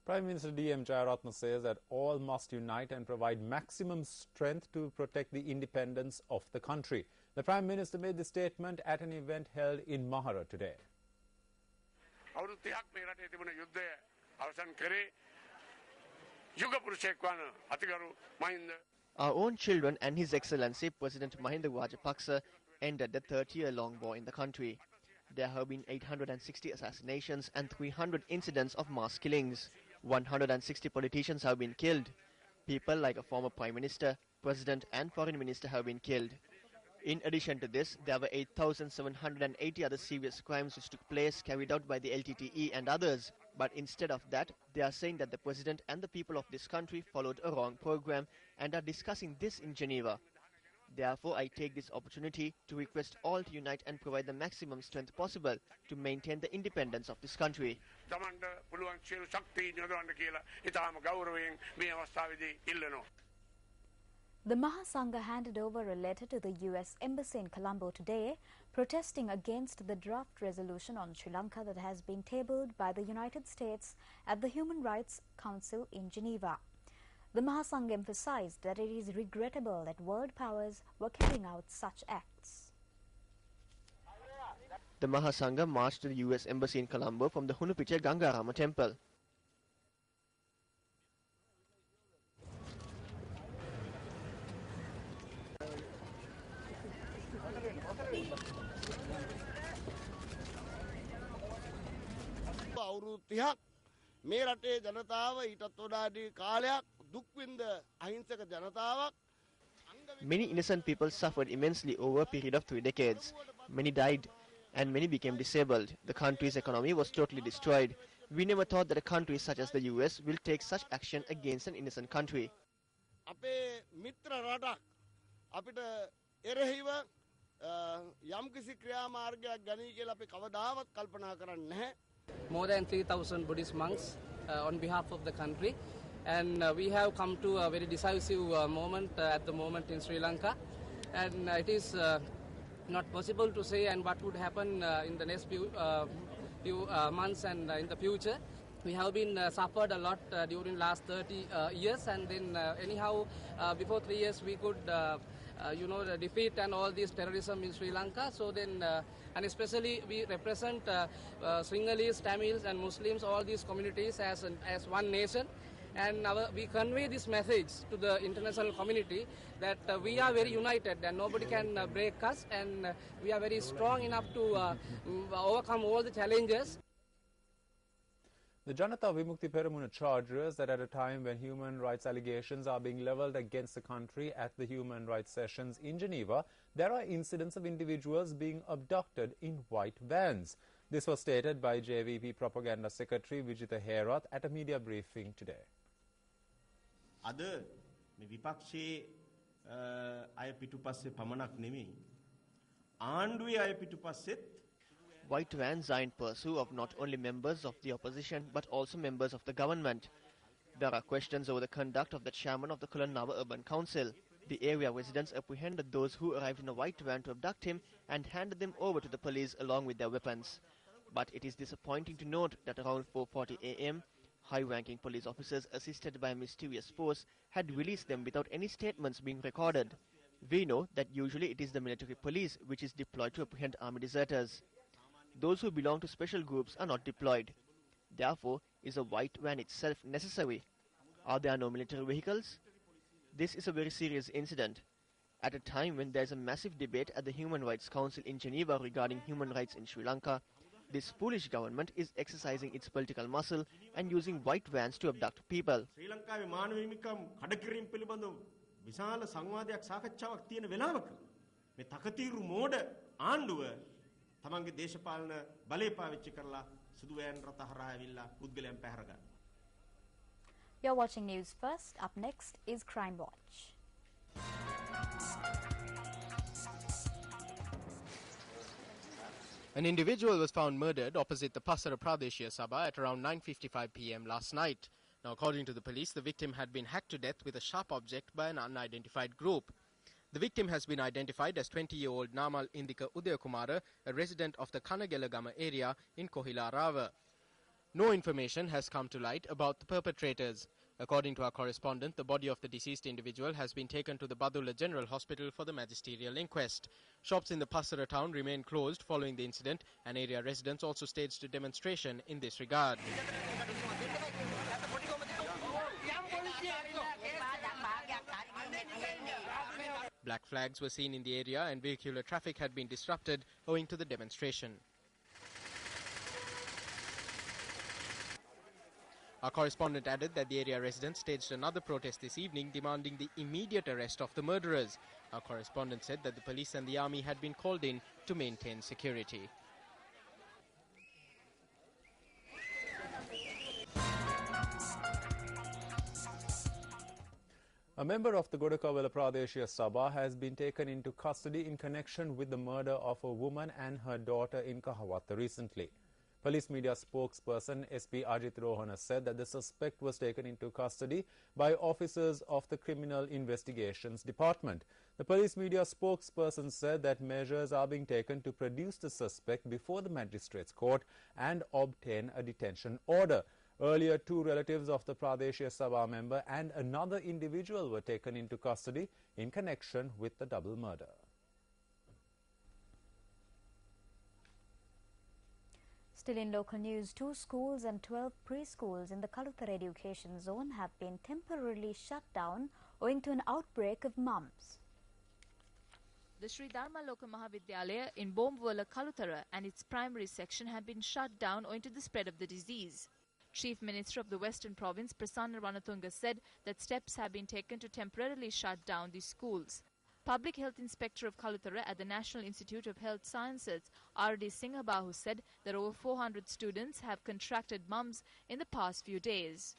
Prime Minister D.M. Jayaratne says that all must unite and provide maximum strength to protect the independence of the country. The Prime Minister made the statement at an event held in Mahara today. Our own children and His Excellency President Mahinda Rajapaksa ended the 30-year-long war in the country. There have been 860 assassinations and 300 incidents of mass killings. 160 politicians have been killed. People like a former Prime Minister, President and Foreign Minister have been killed. In addition to this, there were 8,780 other serious crimes which took place carried out by the LTTE and others. But instead of that, they are saying that the President and the people of this country followed a wrong program and are discussing this in Geneva. Therefore, I take this opportunity to request all to unite and provide the maximum strength possible to maintain the independence of this country. The Mahasangha handed over a letter to the US Embassy in Colombo today, protesting against the draft resolution on Sri Lanka that has been tabled by the United States at the Human Rights Council in Geneva. The Mahasangha emphasized that it is regrettable that world powers were carrying out such acts. The Mahasangha marched to the US Embassy in Colombo from the Hunupicha Gangarama temple. මේ රටේ ජනතාව ඊටත් වඩා කාලයක් දුක් විඳ අහිංසක ජනතාවක්. Many innocent people suffered immensely over a period of 3 decades. Many died and many became disabled. The country's economy was totally destroyed. We never thought that a country such as the US will take such action against an innocent country. අපේ මිත්‍ර රටක් අපිට එරෙහිව යම්කිසි ක්‍රියාමාර්ගයක් ගනී කියලා අපි කවදාවත් කල්පනා කරන්නේ නැහැ. More than 3,000 Buddhist monks on behalf of the country, and we have come to a very decisive moment at the moment in Sri Lanka, and it is not possible to say and what would happen in the next few months and in the future. We have been suffered a lot during last 30 years, and then anyhow before 3 years we could the defeat and all this terrorism in Sri Lanka. So then, and especially we represent Sinhalese, Tamils and Muslims, all these communities as one nation. And we convey this message to the international community that we are very united and nobody can break us, and we are very strong enough to overcome all the challenges. The Janata Vimukti Peramuna charges that at a time when human rights allegations are being levelled against the country at the human rights sessions in Geneva, there are incidents of individuals being abducted in white vans. This was stated by JVP Propaganda Secretary Vijitha Herath at a media briefing today. අද මේ විපක්ෂයේ අය පිටුපස්සේ පමණක් නෙමෙයි ආණ්ඩුවේ අය පිටුපස්සෙත් White vans are in pursuit of not only members of the opposition but also members of the government. There are questions over the conduct of the chairman of the Kulannava Urban Council. The area residents apprehended those who arrived in a white van to abduct him and handed them over to the police along with their weapons. But it is disappointing to note that around 4:40 a.m., high-ranking police officers assisted by a mysterious force had released them without any statements being recorded. We know that usually it is the military police which is deployed to apprehend army deserters. Those who belong to special groups are not deployed. Therefore, is a white van itself necessary? Are there no military vehicles? This is a very serious incident. At a time when there is a massive debate at the Human Rights Council in Geneva regarding human rights in Sri Lanka, this foolish government is exercising its political muscle and using white vans to abduct people. ශ්‍රී ලංකාවේ මානව හිමිකම් කඩකිරීම පිළිබඳව විශාල සංවාදයක් සාකච්ඡාවක් තියෙන වෙලාවක මේ තකතිරු මෝඩ ආණ්ඩුව තමන්ගේ දේශපාලන බලය පාවිච්චි කරලා සුදු වෑන් රථ හරහා ඇවිල්ලා පුද්ගලයන් පැහැර ගන්න. You're watching News First. Up next is Crime Watch. An individual was found murdered opposite the Pasara Pradeshia Sabha at around 9:55 p.m. last night. Now, according to the police, the victim had been hacked to death with a sharp object by an unidentified group. The victim has been identified as 20-year-old Namal Indika Udayakumara, a resident of the Kanagelagama area in Kohila Rava. No information has come to light about the perpetrators. According to our correspondent, the body of the deceased individual has been taken to the Badulla General Hospital for the magisterial inquest. Shops in the Passara town remain closed following the incident, and area residents also staged a demonstration in this regard. Black flags were seen in the area and vehicular traffic had been disrupted owing to the demonstration. Our correspondent added that the area residents staged another protest this evening demanding the immediate arrest of the murderers. Our correspondent said that the police and the army had been called in to maintain security. A member of the Godakawala Pradeshiya Sabha has been taken into custody in connection with the murder of a woman and her daughter in Kahawatha recently. Police media spokesperson SP Ajit Rohana said that the suspect was taken into custody by officers of the Criminal Investigations Department. The police media spokesperson said that measures are being taken to produce the suspect before the magistrates court and obtain a detention order. Earlier, two relatives of the Pradeshiya Sabha member and another individual were taken into custody in connection with the double murder. Still in local news, 2 schools and 12 preschools in the Kaluthara education zone have been temporarily shut down owing to an outbreak of mumps. The Sri Dharma Loka Mahavidyalaya in Bombwala, Kaluthara and its primary section have been shut down owing to the spread of the disease. Chief Minister of the Western Province, Prasanna Ranatunga, said that steps have been taken to temporarily shut down these schools. Public Health Inspector of Kaluthara at the National Institute of Health Sciences, R.D. Singhabahu, said that over 400 students have contracted mumps in the past few days.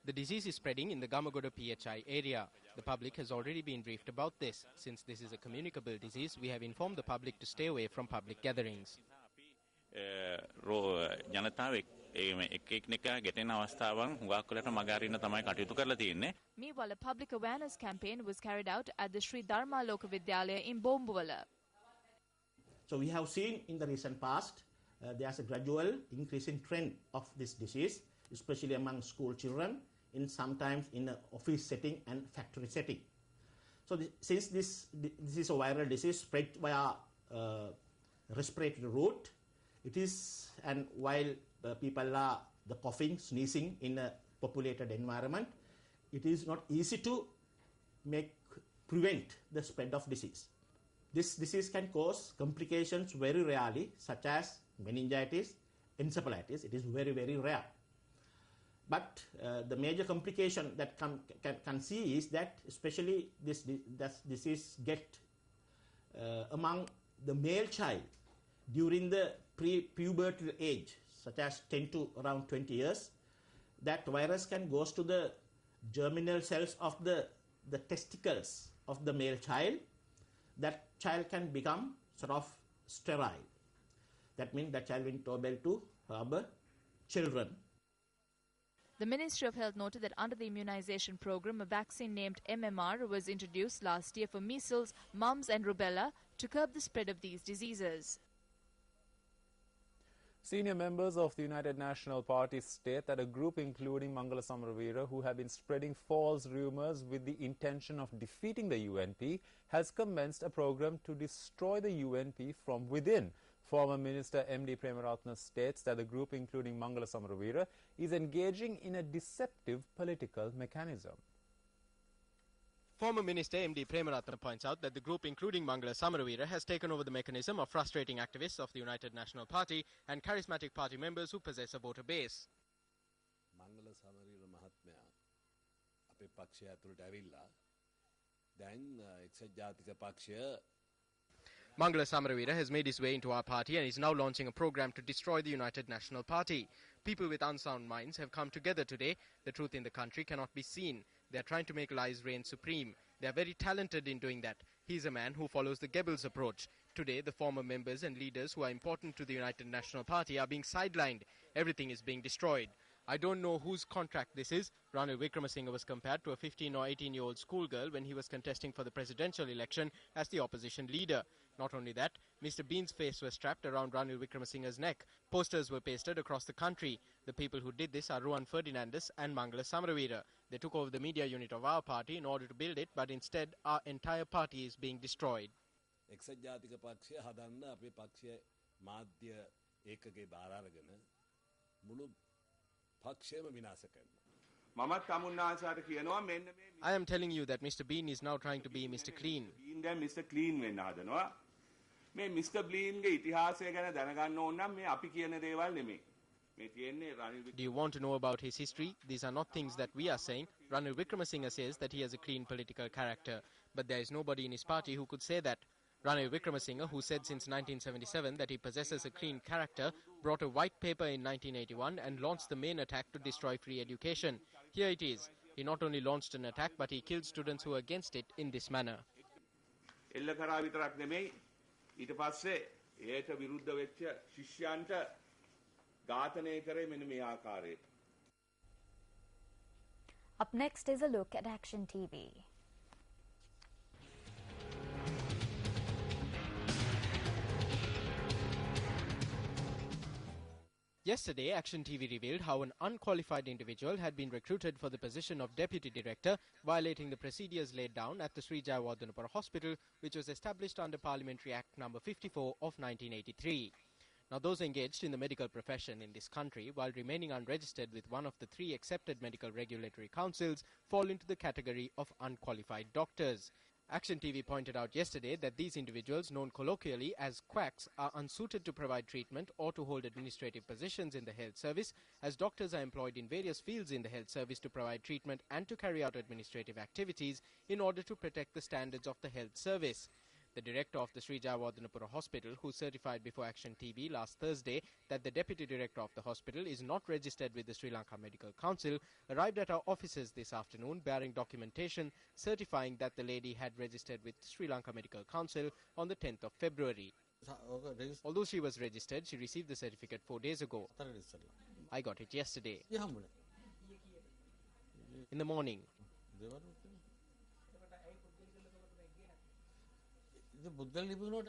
The disease is spreading in the Gamagoda PHI area. The public has already been briefed about this. Since this is a communicable disease, we have informed the public to stay away from public gatherings. Meanwhile, a public awareness campaign was carried out at the Sri Dharma Loka Vidyalaya in Bombwala. So we have seen in the recent past there's a gradual increasing trend of this disease, especially among school children, sometimes in an office setting and factory setting. So since this is a viral disease spread via respiratory route, it is, and while people are coughing, sneezing in a populated environment, it is not easy to prevent the spread of disease. This disease can cause complications very rarely, such as meningitis, encephalitis. It is very, very rare. But the major complication that can see is that especially this disease get among the male child during the pre-pubertal age, such as 10 to around 20 years. That virus can go to the germinal cells of the testicles of the male child. That child can become sort of sterile. That means that child will not be able to harbor children. The Ministry of Health noted that under the immunization program, a vaccine named MMR was introduced last year for measles, mumps and rubella to curb the spread of these diseases. Senior members of the United National Party state that a group including Mangala Samaraweera, who have been spreading false rumours with the intention of defeating the UNP, has commenced a program to destroy the UNP from within. Former Minister M.D. Premaratna states that the group including Mangala Samaraweera is engaging in a deceptive political mechanism. Former Minister M.D. Premaratna points out that the group including Mangala Samaraweera has taken over the mechanism of frustrating activists of the United National Party and charismatic party members who possess a voter base. Mangala Samaraweera mahatmaya ape pakshaya athulata avilla දැන් එක්සත් ජාතික පක්ෂය Mangala Samaraweera has made his way into our party and is now launching a program to destroy the United National Party. People with unsound minds have come together today. The truth in the country cannot be seen. They are trying to make lies reign supreme. They are very talented in doing that. He is a man who follows the Goebbels approach. Today, the former members and leaders who are important to the United National Party are being sidelined. Everything is being destroyed. I don't know whose contract this is. Ranil Wickremesinghe was compared to a 15 or 18-year-old schoolgirl when he was contesting for the presidential election as the opposition leader. Not only that, Mr. Bean's face was strapped around Ranil Wickremesinghe's neck. Posters were pasted across the country. The people who did this are Ruan Ferdinandis and Mangala Samaravira. They took over the media unit of our party in order to build it, but instead our entire party is being destroyed. එක්සත් ජාතික පක්ෂය හදන්න අපේ පක්ෂය මාධ්‍ය ඒකකේ බාර අරගෙන මුළු පක්ෂයම විනාශ කරනවා. මමත් තමුන්නාසාට කියනවා මෙන්න මේ I am telling you that Mr. Bean is now trying to be Mr. Clean. බීන් දැන් මිස්ටර් ක්ලීන් වෙන්න හදනවා. මේ මිස්ටර් බ්ලීන්ගේ ඉතිහාසය ගැන දැනගන්න ඕන නම් මේ අපි කියන දේවල් නෙමෙයි. මේ තියෙන්නේ Ranil. Do you want to know about his history? These are not things that we are saying. Ranil Wickremesinghe says that he has a clean political character, but there is nobody in his party who could say that. Ranil Wickremesinghe, who said since 1977 that he possesses a clean character, brought a white paper in 1981 and launched the main attack to destroy free education. Here it is. He not only launched an attack, but he killed students who were against it in this manner. එල්ල කරා විතරක් නෙමෙයි ඊට පස්සේ ඒට විරුද්ධ වෙච්ච ශිෂ්‍යයන්ට ඝාතනය කරේ මෙන්න මේ ආකාරයට. Up next is a look at Action TV. Yesterday, Action TV revealed how an unqualified individual had been recruited for the position of Deputy Director, violating the procedures laid down at the Sri Jayawardhanapura Hospital, which was established under Parliamentary Act No. 54 of 1983. Now, those engaged in the medical profession in this country, while remaining unregistered with one of the 3 accepted medical regulatory councils, fall into the category of unqualified doctors. Action TV pointed out yesterday that these individuals, known colloquially as quacks, are unsuited to provide treatment or to hold administrative positions in the health service, as doctors are employed in various fields in the health service to provide treatment and to carry out administrative activities in order to protect the standards of the health service. The director of the Sri Jayawardhanapura Hospital, who certified before Action TV last Thursday that the deputy director of the hospital is not registered with the Sri Lanka Medical Council, arrived at our offices this afternoon bearing documentation certifying that the lady had registered with Sri Lanka Medical Council on the 10th of February. Although she was registered, she received the certificate 4 days ago. I got it yesterday. In the morning.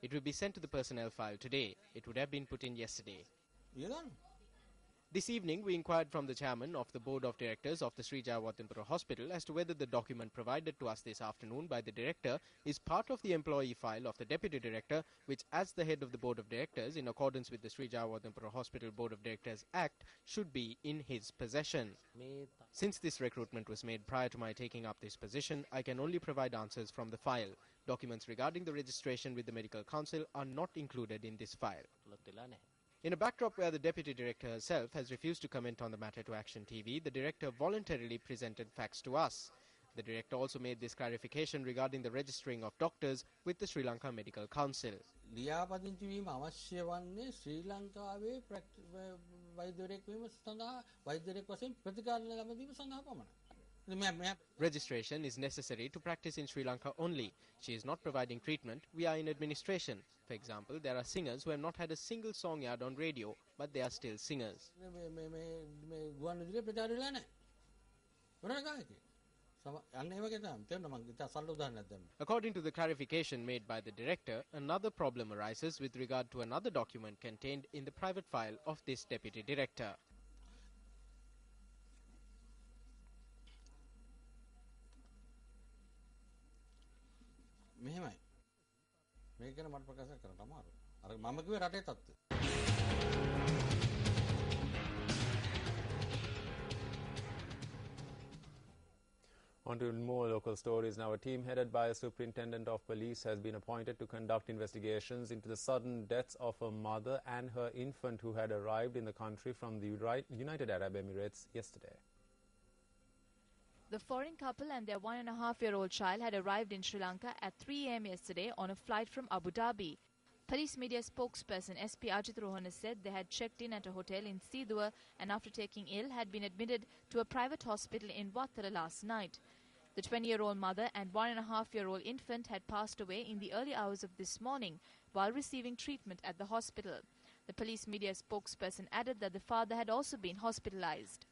It will be sent to the personnel file today. It would have been put in yesterday. This evening, we inquired from the chairman of the board of directors of the Sri Jayawardhanapura Hospital as to whether the document provided to us this afternoon by the director is part of the employee file of the deputy director, which as the head of the board of directors, in accordance with the Sri Jayawardhanapura Hospital Board of Directors Act, should be in his possession. Since this recruitment was made prior to my taking up this position, I can only provide answers from the file. Documents regarding the registration with the Medical Council are not included in this file. In a backdrop where the Deputy Director herself has refused to comment on the matter to Action TV, the Director voluntarily presented facts to us. The Director also made this clarification regarding the registering of doctors with the Sri Lanka Medical Council. Registration is necessary to practice in Sri Lanka only. She is not providing treatment. We are in administration. For example, there are singers who have not had a single song aired on radio, but they are still singers. According to the clarification made by the director, another problem arises with regard to another document contained in the private file of this deputy director. On to more local stories now. A team headed by a superintendent of police has been appointed to conduct investigations into the sudden deaths of a mother and her infant who had arrived in the country from the United Arab Emirates yesterday. The foreign couple and their 1.5-year-old child had arrived in Sri Lanka at 3 a.m. yesterday on a flight from Abu Dhabi. Police media spokesperson SP Ajit Rohana said they had checked in at a hotel in Sidua and after taking ill had been admitted to a private hospital in Wattala last night. The 20-year-old mother and 1.5-year-old infant had passed away in the early hours of this morning while receiving treatment at the hospital. The police media spokesperson added that the father had also been hospitalized.